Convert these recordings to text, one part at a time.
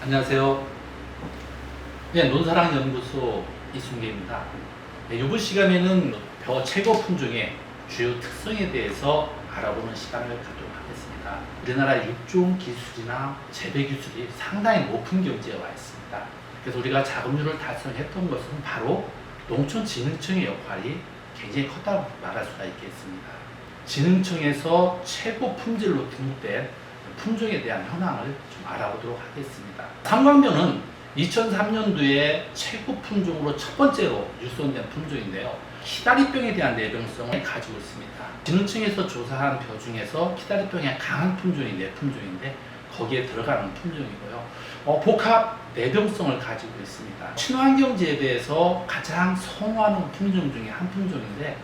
안녕하세요. 네, 논사랑연구소 이순계입니다. 네, 이번 시간에는 벼 최고 품종의 주요 특성에 대해서 알아보는 시간을 갖도록 하겠습니다. 우리나라 육종 기술이나 재배 기술이 상당히 높은 경지에 와 있습니다. 그래서 우리가 작업률을 달성했던 것은 바로 농촌진흥청의 역할이 굉장히 컸다고 말할 수가 있겠습니다. 진흥청에서 최고 품질로 등록된 품종에 대한 현황을 좀 알아보도록 하겠습니다. 삼광변은 2003년도에 최고 품종으로 첫 번째로 유선된 품종인데요. 키다리병에 대한 내병성을 가지고 있습니다. 진흥청에서 조사한 벼 중에서 키다리병에 강한 품종이 4품종인데 거기에 들어가는 품종이고요. 복합 내병성을 가지고 있습니다. 친환경 재배에서 가장 선호하는 품종 중에 한 품종인데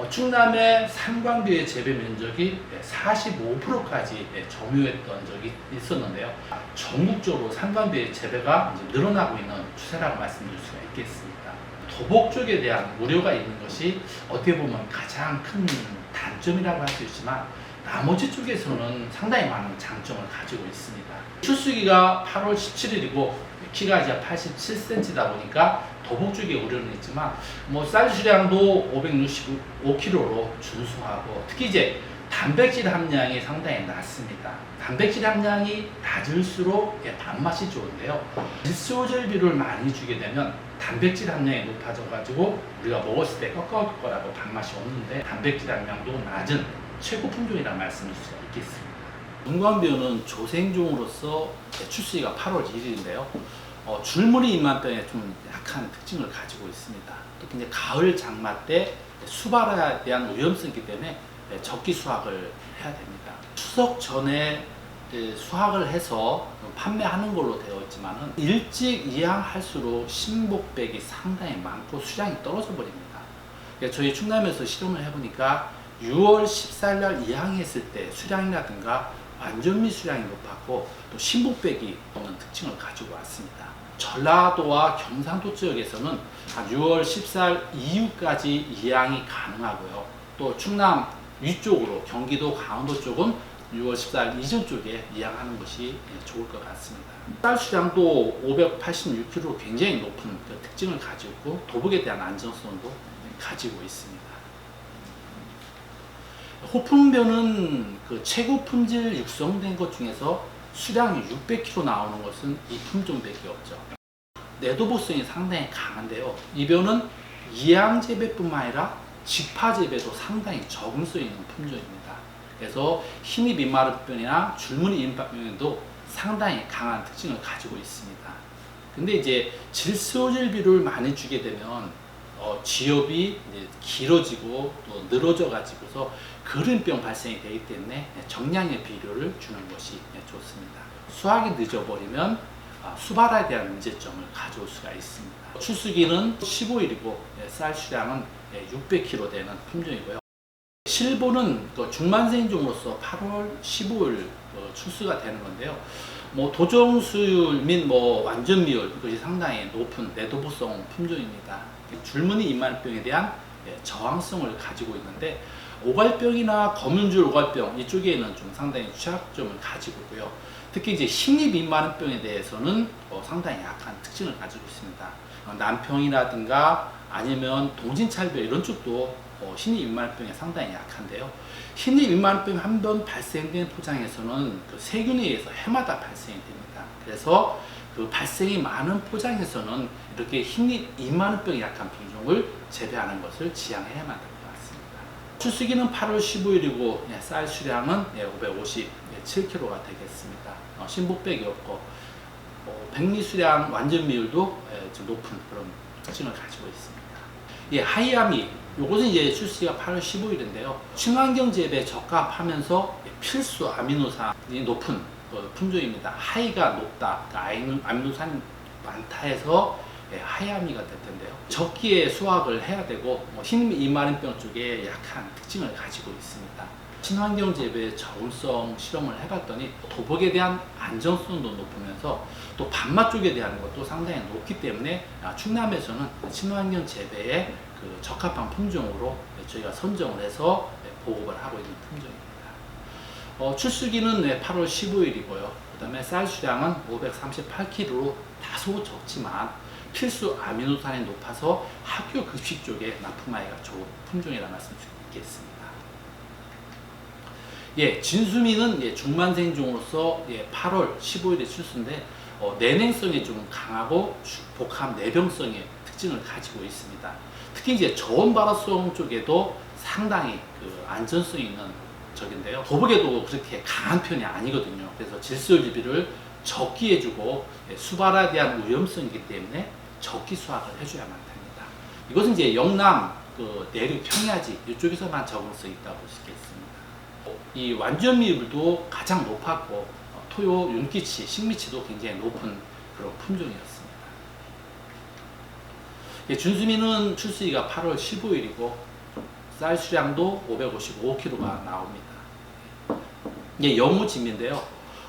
충남의 삼광교의 재배 면적이 45%까지 점유했던 적이 있었는데요. 전국적으로 삼광교의 재배가 이제 늘어나고 있는 추세라고 말씀드릴 수가 있겠습니다. 도복 쪽에 대한 우려가 있는 것이 어떻게 보면 가장 큰 단점이라고 할 수 있지만 나머지 쪽에서는 상당히 많은 장점을 가지고 있습니다. 출수기가 8월 17일이고 키가 이제 87cm다 보니까 도복 쪽에 우려는 있지만 쌀 수량도 565kg로 준수하고 특히 이제 단백질 함량이 상당히 낮습니다. 단백질 함량이 낮을수록 밥맛이 좋은데요. 질소절비를 많이 주게 되면 단백질 함량이 높아져 가지고 우리가 먹었을 때 꺽꺽거리고 밥맛이 없는데 단백질 함량도 낮은 최고 품종이라는 말씀을 줄 수가 있겠습니다. 문광변은 조생종으로서 출시가 8월 1일인데요. 줄무늬 잎만병에 좀 약한 특징을 가지고 있습니다. 특히 이제 가을 장마 때 수발에 대한 위험성이 있기 때문에 적기 수확을 해야 됩니다. 추석 전에 수확을 해서 판매하는 걸로 되어 있지만은 일찍 이양할수록 신복백이 상당히 많고 수량이 떨어져 버립니다. 저희 충남에서 실험을 해보니까 6월 14일 날 이양했을 때 수량이라든가 완전미 수량이 높았고 또 신복백이 없는 특징을 가지고 왔습니다. 전라도와 경상도 지역에서는 한 6월 14일 이후까지 이양이 가능하고요. 또 충남 위쪽으로 경기도 강원도 쪽은 6월 14일 이전 쪽에 이양하는 것이 좋을 것 같습니다. 쌀 수량도 586kg 굉장히 높은 특징을 가지고 있고 도복에 대한 안정성도 가지고 있습니다. 호풍변은 최고 품질 육성된 것 중에서 수량이 600kg 나오는 것은 이 품종밖에 없죠. 내도보성이 상당히 강한데요. 이 변은 이양 재배뿐만 아니라 직파 재배도 상당히 적응성 있는 품종입니다. 그래서 흰잎 잎마름변이나 줄무늬 잎마름변에도 상당히 강한 특징을 가지고 있습니다. 근데 이제 질소질비를 많이 주게 되면 지엽이 이제 길어지고 또 늘어져 가지고서 그른병 발생이 되기 때문에 정량의 비료를 주는 것이 좋습니다. 수확이 늦어버리면 수발에 대한 문제점을 가져올 수가 있습니다. 출수기는 15일이고 쌀 수량은 600kg 되는 품종이고요. 실보는 중만생종으로서 8월 15일 출수가 되는 건데요. 도정 수율 및 완전 미율 이것이 상당히 높은 내도보성 품종입니다. 줄무늬 잎마름병에 대한 저항성을 가지고 있는데 오갈병이나 검은줄 오갈병 이쪽에는 좀 상당히 취약점을 가지고 있고요. 특히 이제 흰잎 잎마름병에 대해서는 상당히 약한 특징을 가지고 있습니다. 남평이라든가 아니면 동진찰병 이런 쪽도 흰잎 잎마름병에 상당히 약한데요. 흰잎 잎마름병 한 번 발생된 포장에서는 세균에 의해서 해마다 발생이 됩니다. 그래서 그 발생이 많은 포장에서는 이렇게 흰잎 잎마름병이 약한品종을 재배하는 것을 지양해야만 될 것 같습니다. 출수기는 8월 15일이고 쌀 수량은 557kg가 되겠습니다. 신복백이 없고 백미 수량 완전 비율도 좀 높은 그런 특징을 가지고 있습니다. 하이아미 요것은 이제 출시가 8월 15일인데요. 친환경 재배에 적합하면서 필수 아미노산이 높은 품종입니다. 하이가 높다, 그러니까 아미노산이 많다 해서 하이아미가 될 텐데요. 적기에 수확을 해야 되고 흰 이마린병 쪽에 약한 특징을 가지고 있습니다. 친환경 재배 적응성 실험을 해봤더니 도복에 대한 안정성도 높으면서 또 밥맛 쪽에 대한 것도 상당히 높기 때문에 충남에서는 친환경 재배에 적합한 품종으로 저희가 선정을 해서 보급을 하고 있는 품종입니다. 출수기는 8월 15일이고요. 그 다음에 쌀 수량은 538kg로 다소 적지만 필수 아미노산이 높아서 학교 급식 쪽에 납품하기가 좋은 품종이라 말씀드리겠습니다. 진수미는 중만생종으로서 8월 15일에 출수인데 내냉성이 좀 강하고 복합 내병성의 특징을 가지고 있습니다. 특히 이제 저온 발화성 쪽에도 상당히 안전성이 있는 적인데요. 도복에도 그렇게 강한 편이 아니거든요. 그래서 질소율비를 적게 해주고 수발에 대한 위험성이기 때문에 적기 수확을 해줘야만 됩니다. 이것은 이제 영남, 내륙 평야지 이쪽에서만 적응성이 있다고 볼 수 있겠습니다. 이 완전미율도 가장 높았고 토요, 윤기치, 식미치도 굉장히 높은 그런 품종이었습니다. 준수미는 출수기가 8월 15일이고 쌀 수량도 555kg가 나옵니다. 영호진미인데요.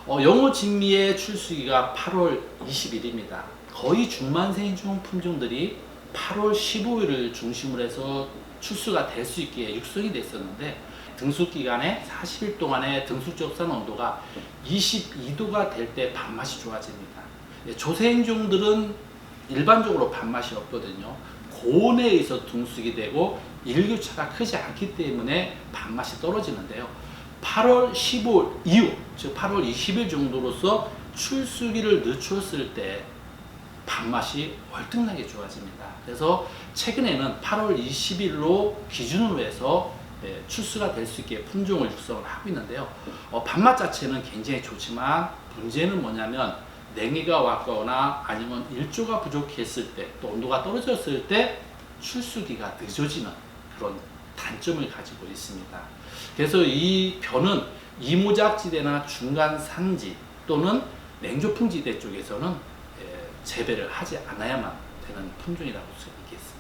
영호진미의 출수기가 8월 20일입니다. 거의 중만생종 품종들이 8월 15일을 중심으로 해서 출수가 될 수 있게 육성이 됐었는데 등수 기간에 40일 동안의 등수적산 온도가 22도가 될 때 밥맛이 좋아집니다. 조생종들은 일반적으로 밥맛이 없거든요. 고온에 의해서 등수기 되고 일교차가 크지 않기 때문에 밥맛이 떨어지는데요. 8월 15일 이후, 즉 8월 20일 정도로서 출수기를 늦췄을 때 밥맛이 월등하게 좋아집니다. 그래서 최근에는 8월 20일로 기준으로 해서 출수가 될 수 있게 품종을 육성을 하고 있는데요. 밥맛 자체는 굉장히 좋지만 문제는 뭐냐면 냉해가 왔거나 아니면 일조가 부족했을 때 또 온도가 떨어졌을 때 출수기가 늦어지는 그런 단점을 가지고 있습니다. 그래서 이 벼는 이모작지대나 중간 산지 또는 냉조풍지대 쪽에서는 재배를 하지 않아야만 되는 품종이라고 할 수 있겠습니다.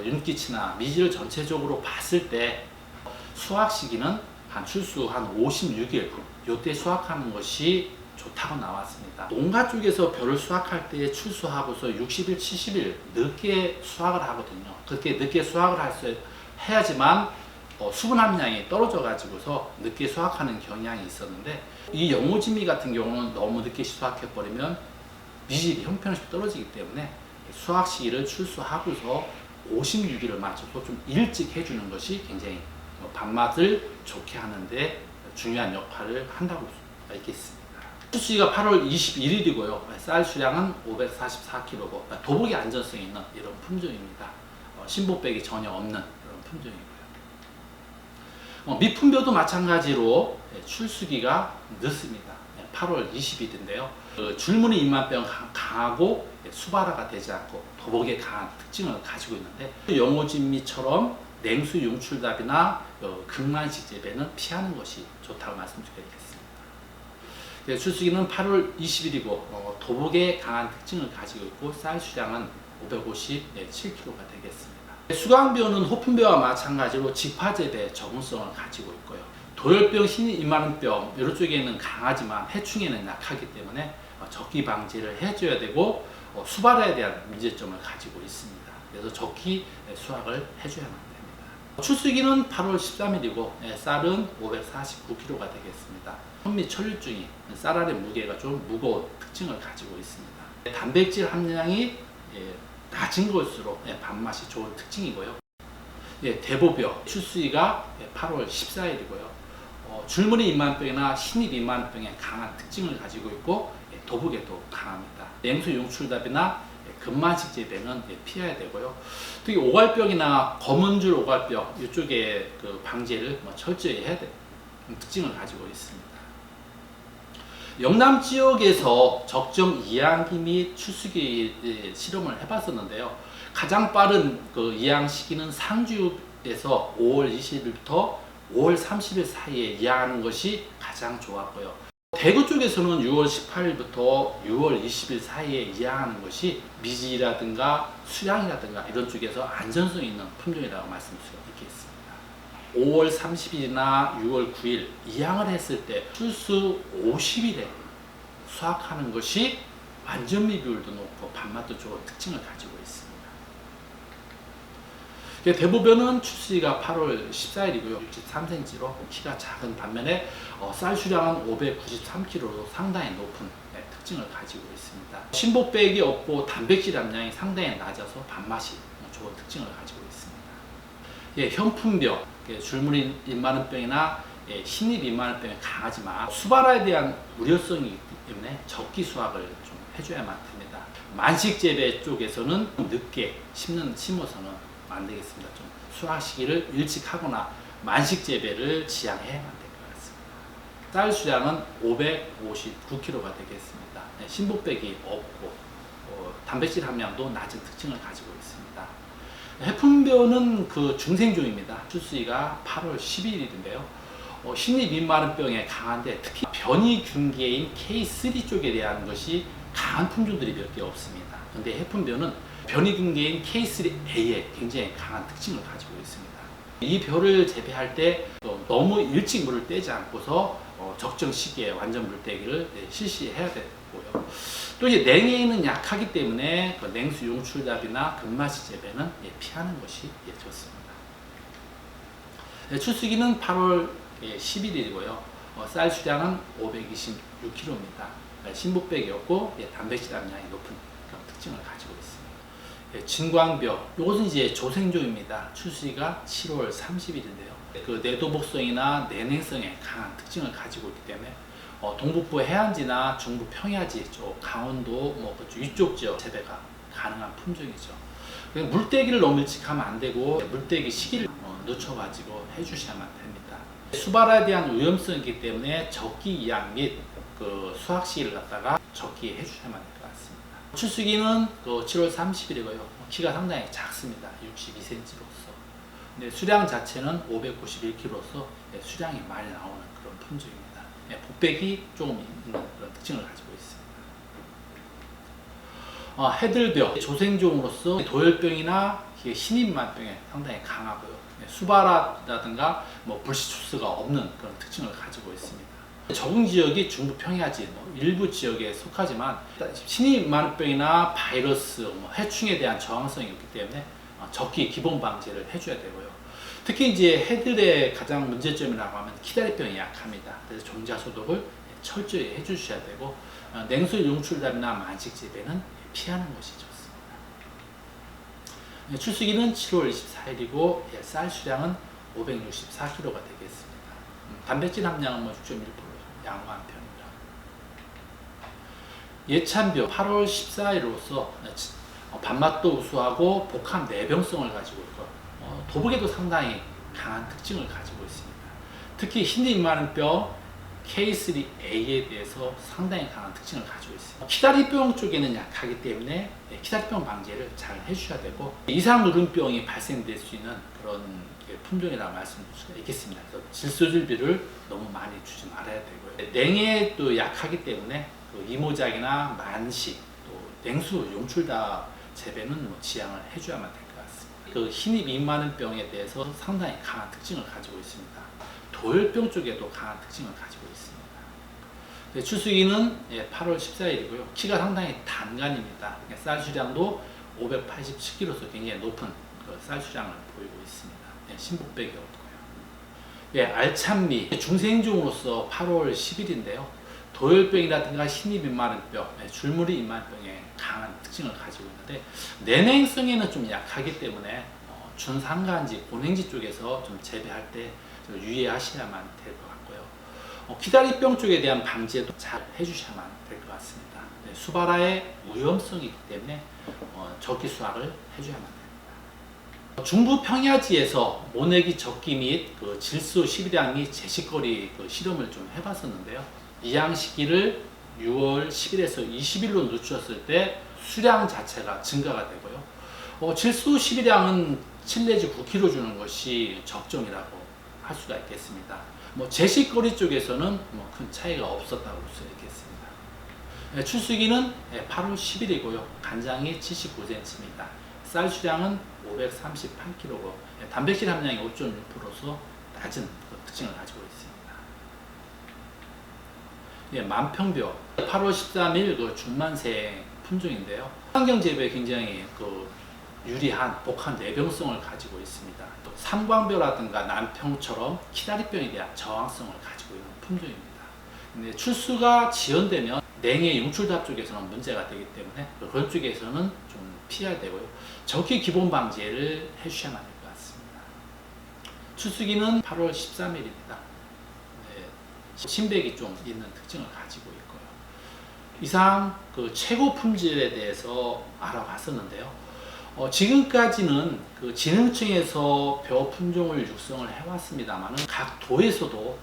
윤기치나 미지를 전체적으로 봤을 때 수확 시기는 출수 한 56일 요때 수확하는 것이 좋다고 나왔습니다. 농가 쪽에서 벼를 수확할 때 출수하고서 60일, 70일 늦게 수확을 하거든요. 그렇게 늦게 수확을 해야지만 수분 함량이 떨어져 가지고서 늦게 수확하는 경향이 있었는데 이 영호진미 같은 경우는 너무 늦게 수확해 버리면 미질이 형편없이 떨어지기 때문에 수확 시기를 출수하고서 56일을 맞춰서 좀 일찍 해주는 것이 굉장히 밥맛을 좋게 하는데 중요한 역할을 한다고 볼 수 있겠습니다. 출수기가 8월 21일이고요. 쌀 수량은 544kg고 도복이 안전성이 있는 이런 품종입니다. 신복백이 전혀 없는 그런 품종이고요. 미품벼도 마찬가지로 출수기가 늦습니다. 8월 20일인데요. 줄무늬 잎만병 강하고 수발화가 되지 않고 도복에 강한 특징을 가지고 있는데 영호진미처럼 냉수 융출답이나 극만식 재배는 피하는 것이 좋다고 말씀드리겠습니다. 출수기는 8월 20일이고 도복에 강한 특징을 가지고 있고 쌀 수량은 557kg가 되겠습니다. 수강벼는 호품벼와 마찬가지로 직파재배 적응성을 가지고 있고요. 도열병, 흰이마름병 이런 쪽에는 강하지만 해충에는 약하기 때문에 적기 방지를 해줘야 되고 수발에 대한 문제점을 가지고 있습니다. 그래서 적기 수확을 해줘야만 됩니다. 출수기는 8월 13일이고 쌀은 549kg가 되겠습니다. 현미 천류증이 쌀알의 무게가 좀 무거운 특징을 가지고 있습니다. 단백질 함량이 낮은 것으로 밥맛이 좋은 특징이고요. 대보벼 출수기가 8월 14일이고요. 줄무늬 잎만병이나 흰잎 잎만병의 강한 특징을 가지고 있고 도복에도 강합니다. 냉수 용출답이나 근만식 재배는 피해야 되고요. 특히 오갈병이나 검은줄 오갈병 이쪽에 방제를 철저히 해야 되는 특징을 가지고 있습니다. 영남 지역에서 적정 이양기 및 출수기 실험을 해봤었는데요. 가장 빠른 이양 시기는 상주에서 5월 20일부터 5월 30일 사이에 이양하는 것이 가장 좋았고요. 대구 쪽에서는 6월 18일부터 6월 20일 사이에 이양하는 것이 미지라든가 수량이라든가 이런 쪽에서 안전성 있는 품종이라고 말씀드릴 수 있겠습니다. 5월 30일이나 6월 9일 이양을 했을 때 출수 50일에 수확하는 것이 완전미 비율도 높고 밥맛도 좋은 특징을 가지고 있습니다. 대부분은 출시가 8월 14일이고요. 63cm로 키가 작은 반면에 쌀 수량은 593kg로 상당히 높은 특징을 가지고 있습니다. 심보백이 없고 단백질 함량이 상당히 낮아서 밥맛이 좋은 특징을 가지고 있습니다. 현품병, 줄무늬 입마른병이나 신입 입마른병이 강하지만 수발화에 대한 우려성이 있기 때문에 적기 수확을 좀 해줘야만 됩니다. 만식 재배 쪽에서는 늦게 심어서는 안 되겠습니다. 좀 수확 시기를 일찍 하거나 만식 재배를 지향해야만 될 것 같습니다. 쌀 수량은 559kg가 되겠습니다. 신보백이 없고 단백질 함량도 낮은 특징을 가지고 있습니다. 해품병은 그 중생종입니다. 출시가 8월 10일인데요. 신입 입마른병에 강한데 특히 변이균계인 K3 쪽에 대한 것이 강한 품종들이 몇 개 없습니다. 근데 해품병은 변이균계인 K3A에 굉장히 강한 특징을 가지고 있습니다. 이 벼를 재배할 때 너무 일찍 물을 떼지 않고서 적정 시기에 완전 물떼기를 실시해야 되고요. 또 이제 냉해에는 약하기 때문에 냉수 용출답이나 금마시 재배는 피하는 것이 좋습니다. 출수기는 8월 10일이고요. 쌀 수량은 526kg입니다. 신보백이 없고 단백질 함량이 높은 그런 특징을 가지고 있습니다. 진광벼, 이것은 이제 조생종입니다. 출시가 7월 30일인데요. 그 내도복성이나 내냉성에 강한 특징을 가지고 있기 때문에 동북부 해안지나 중부 평야지 쪽, 강원도 이쪽 지역 재배가 가능한 품종이죠. 물떼기를 너무 일찍 하면 안 되고 물떼기 시기를 늦춰가지고 해주셔야만 됩니다. 수발화에 대한 위험성이기 때문에 적기 이양 및 그 수확 시기를 갖다가 적기에 해주셔야만 될 것 같습니다. 출수기는 7월 30일이고요. 키가 상당히 작습니다. 62cm로서. 근데 수량 자체는 591kg로서 수량이 많이 나오는 그런 품종입니다. 복백이 조금 있는 그런 특징을 가지고 있습니다. 해들병, 조생종으로서 도열병이나 신입만병에 상당히 강하고요. 수발화라든가 불시추스가 없는 그런 특징을 가지고 있습니다. 적응 지역이 중부 평야지 일부 지역에 속하지만 신입만병이나 바이러스, 해충에 대한 저항성이 있기 때문에 적기 기본 방제를 해줘야 되고요. 특히 이제 해들의 가장 문제점이라고 하면 키다리병이 약합니다. 그래서 종자 소독을 철저히 해주셔야 되고 냉수 용출담이나 만식 재배는 피하는 것이 좋습니다. 출수기는 7월 24일이고 쌀 수량은 564kg가 되겠습니다. 단백질 함량은 6.1% 양호한 편입니다. 예찬병 8월 14일로서 밥맛도 우수하고 복합 내병성을 가지고 있고 도복에도 상당히 강한 특징을 가지고 있습니다. 특히 흰입마른병 K3A에 대해서 상당히 강한 특징을 가지고 있습니다. 키다리병 쪽에는 약하기 때문에 키다리병 방제를 잘 해주셔야 되고 이상 누름병이 발생될 수 있는 그런 품종이라고 말씀드릴 수가 있겠습니다. 그래서 질소질비를 너무 많이 주지 말아야 되고요. 냉해도 약하기 때문에 이모작이나 만식, 또 냉수 용출다 재배는 지양을 해줘야만 될 것 같습니다. 그 흰입 입마른병에 대해서 상당히 강한 특징을 가지고 있습니다. 도열병 쪽에도 강한 특징을 가지고 있습니다. 출수기는 8월 14일이고요. 키가 상당히 단간입니다. 쌀 수량도 587kg로서 굉장히 높은 쌀 수량을 보이고 있습니다. 신복백이 없고요. 알찬미 중생종으로서 8월 10일인데요. 도열병이라든가 신입 입마른병, 줄무늬 입마른병에 강한 특징을 가지고 있는데 내냉성에는 좀 약하기 때문에 준산간지, 고냉지 쪽에서 좀 재배할 때 유의하셔야만 될 것 같고요. 키다리병 쪽에 대한 방제도 잘 해주셔야만 될 것 같습니다. 수발화의 위험성이 있기 때문에 적기 수확을 해줘야만 됩니다. 중부 평야지에서 모내기 적기 및 질소 12량 및 제식거리 실험을 좀 해봤었는데요. 이양 시기를 6월 10일에서 20일로 늦췄을 때 수량 자체가 증가가 되고요. 질소 12량은 7 내지 9kg 주는 것이 적정이라고 할 수가 있겠습니다. 제식거리 쪽에서는 큰 차이가 없었다고 볼 수 있겠습니다. 출수기는 8월 10일이고요. 간장이 79cm입니다. 쌀 수량은 538kg, 단백질 함량이 5.6%로 낮은 특징을 가지고 있습니다. 만평벼 8월 13일 중만생 품종인데요. 환경 재배에 굉장히 유리한 복합 내병성을 가지고 있습니다. 또 삼광뼈라든가 난평처럼 키다리병에 대한 저항성을 가지고 있는 품종입니다. 근데 출수가 지연되면 냉의 용출답 쪽에서는 문제가 되기 때문에 그런 쪽에서는 좀 피해야 되고요. 적기 기본 방지를 해주셔야만 될 것 같습니다. 출수기는 8월 13일입니다. 신백이 좀 있는 특징을 가지고 있고요. 이상 그 최고 품질에 대해서 알아봤었는데요. 지금까지는 그 진흥청에서 벼 품종을 육성을 해왔습니다만 각 도에서도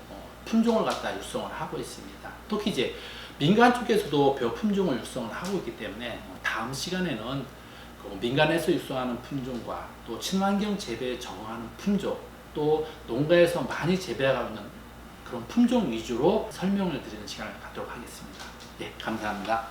품종을 갖다 육성을 하고 있습니다. 특히 이제 민간 쪽에서도 벼 품종을 육성을 하고 있기 때문에 다음 시간에는 그 민간에서 육성하는 품종과 또 친환경 재배에 적응하는 품종, 또 농가에서 많이 재배하고 있는 그런 품종 위주로 설명을 드리는 시간을 갖도록 하겠습니다. 예, 감사합니다.